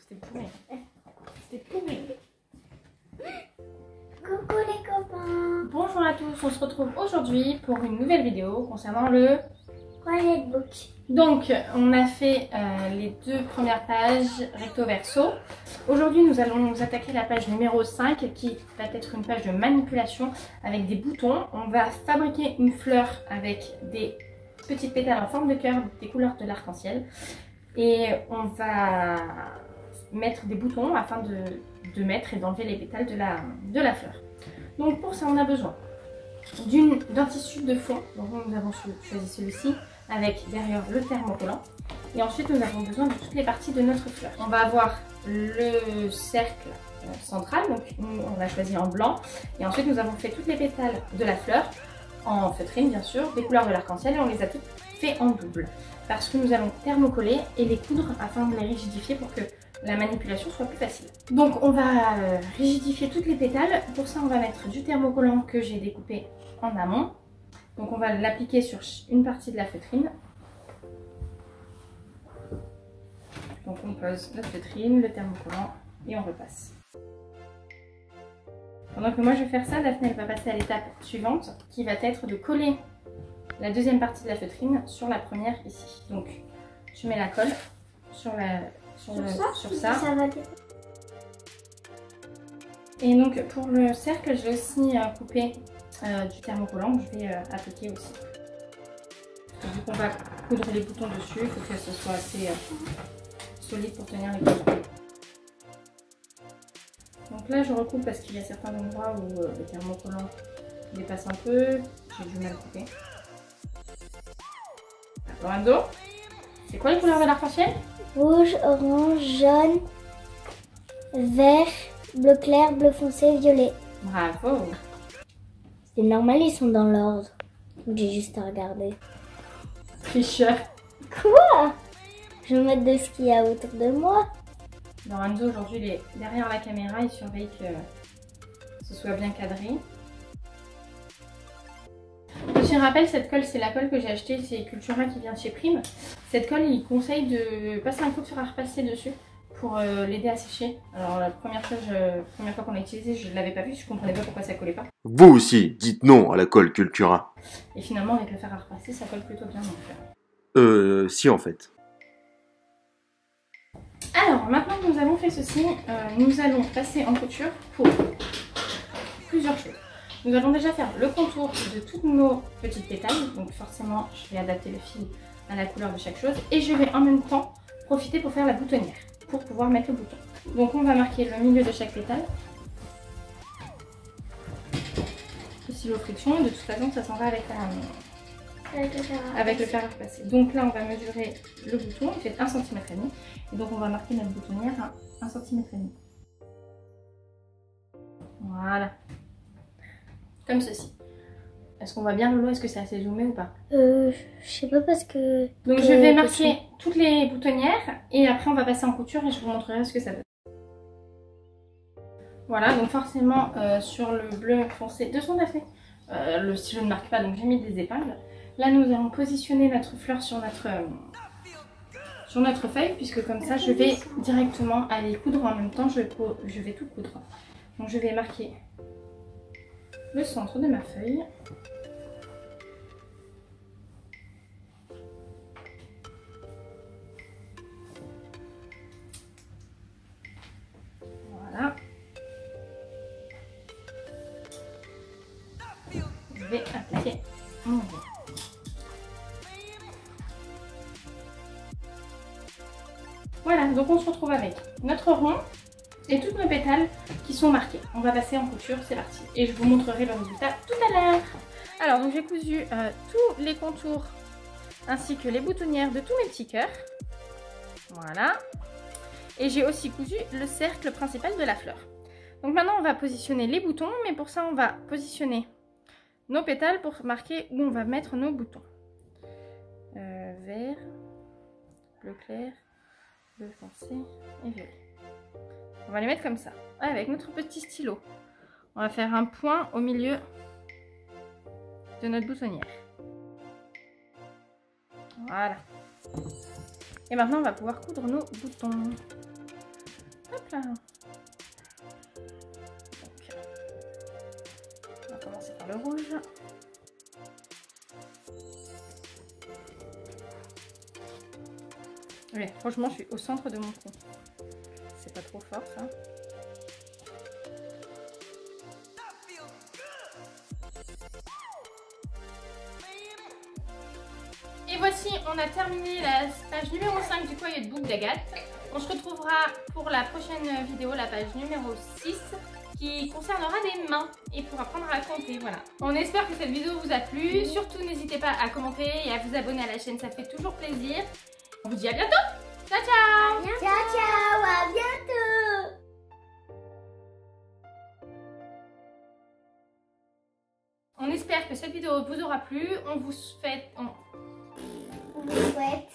C'était pourri. C'était pourri. Coucou les copains. Bonjour à tous, on se retrouve aujourd'hui pour une nouvelle vidéo concernant le Quiet Book. Donc, on a fait les deux premières pages recto verso. Aujourd'hui, nous allons nous attaquer à la page numéro 5 qui va être une page de manipulation avec des boutons. On va fabriquer une fleur avec des petites pétales en forme de cœur, des couleurs de l'arc-en-ciel. Et on va mettre des boutons afin de mettre et d'enlever les pétales de la fleur. Donc pour ça, on a besoin d'un tissu de fond. Donc nous avons choisi celui-ci avec derrière le thermocollant. Et ensuite, nous avons besoin de toutes les parties de notre fleur. On va avoir le cercle central, donc on l'a choisi en blanc. Et ensuite, nous avons fait toutes les pétales de la fleur en feutrine, bien sûr, des couleurs de l'arc-en-ciel, et on les a toutes fait en double. Parce que nous allons thermocoller et les coudre afin de les rigidifier pour que la manipulation soit plus facile. Donc on va rigidifier toutes les pétales. Pour ça, on va mettre du thermocollant que j'ai découpé en amont. Donc on va l'appliquer sur une partie de la feutrine. Donc on pose notre feutrine, le thermocollant et on repasse. Pendant que moi je vais faire ça, Daphné elle va passer à l'étape suivante qui va être de coller la deuxième partie de la feutrine sur la première ici. Donc je mets la colle sur ça. Et donc pour le cercle, j'ai aussi coupé du thermocollant que je vais appliquer aussi. Vu qu'on va coudre les boutons dessus, il faut que ce soit assez solide pour tenir les boutons. Donc là je recoupe parce qu'il y a certains endroits où le thermocollant dépasse un peu, j'ai du mal à couper. Lorenzo, c'est quoi les couleurs de l'arc-en-ciel? Rouge, orange, jaune, vert, bleu clair, bleu foncé, violet. Bravo. C'est normal, ils sont dans l'ordre. J'ai juste à regarder. Tricheur. Quoi? Je vais mettre de ce qu'il y a autour de moi. Lorenzo aujourd'hui il est derrière la caméra, il surveille que ce soit bien cadré. Petit rappel, cette colle c'est la colle que j'ai achetée, c'est Cultura qui vient de chez Prime. Cette colle il conseille de passer un coup de fer à repasser dessus pour l'aider à sécher. Alors la première fois qu'on l'a utilisée, je ne l'avais pas vu, je comprenais pas pourquoi ça collait pas. Vous aussi, dites non à la colle Cultura. Et finalement avec le fer à repasser ça colle plutôt bien donc. Si en fait. Alors maintenant que nous avons fait ceci, nous allons passer en couture pour plusieurs choses. Nous allons déjà faire le contour de toutes nos petites pétales, donc forcément je vais adapter le fil à la couleur de chaque chose et je vais en même temps profiter pour faire la boutonnière, pour pouvoir mettre le bouton. Donc on va marquer le milieu de chaque pétale. Ici vos frictions, de toute façon ça s'en va avec le fer à repasser. Donc là on va mesurer le bouton, il fait 1,5 cm et donc on va marquer notre boutonnière à 1,5 cm. Voilà. Comme ceci. Est-ce qu'on voit bien Lolo? Est-ce que c'est assez zoomé ou pas? Je sais pas parce que... Donc je vais marquer toutes les boutonnières et après on va passer en couture et je vous montrerai ce que ça donne. Voilà, donc forcément sur le bleu foncé de son Daphné, le stylo ne marque pas donc j'ai mis des épingles. Là nous allons positionner notre fleur sur notre feuille puisque comme ça je vais directement aller coudre en même temps, je vais tout coudre. Donc je vais marquer le centre de ma feuille. Voilà. Je vais appliquer mon rond. Voilà, donc on se retrouve avec notre rond et toutes nos pétales qui sont marqués. On va passer en couture, c'est parti. Et je vous montrerai le résultat tout à l'heure. Alors donc j'ai cousu tous les contours ainsi que les boutonnières de tous mes petits cœurs. Voilà. Et j'ai aussi cousu le cercle principal de la fleur. Donc maintenant on va positionner les boutons, mais pour ça on va positionner nos pétales pour marquer où on va mettre nos boutons. Vert, bleu clair, bleu foncé et violet. On va les mettre comme ça, avec notre petit stylo. On va faire un point au milieu de notre boutonnière. Voilà. Et maintenant, on va pouvoir coudre nos boutons. Hop là. Donc, on va commencer par le rouge. Oui, franchement, je suis au centre de mon trou. C'est pas trop fort ça. Et voici, on a terminé la page numéro 5 du Quiet Book d'Agathe. On se retrouvera pour la prochaine vidéo, la page numéro 6, qui concernera les mains et pour apprendre à compter, voilà. On espère que cette vidéo vous a plu. Surtout, n'hésitez pas à commenter et à vous abonner à la chaîne, ça fait toujours plaisir. On vous dit à bientôt. Ciao, ciao. Ciao, ciao, à bientôt. On espère que cette vidéo vous aura plu. On vous souhaite... On vous souhaite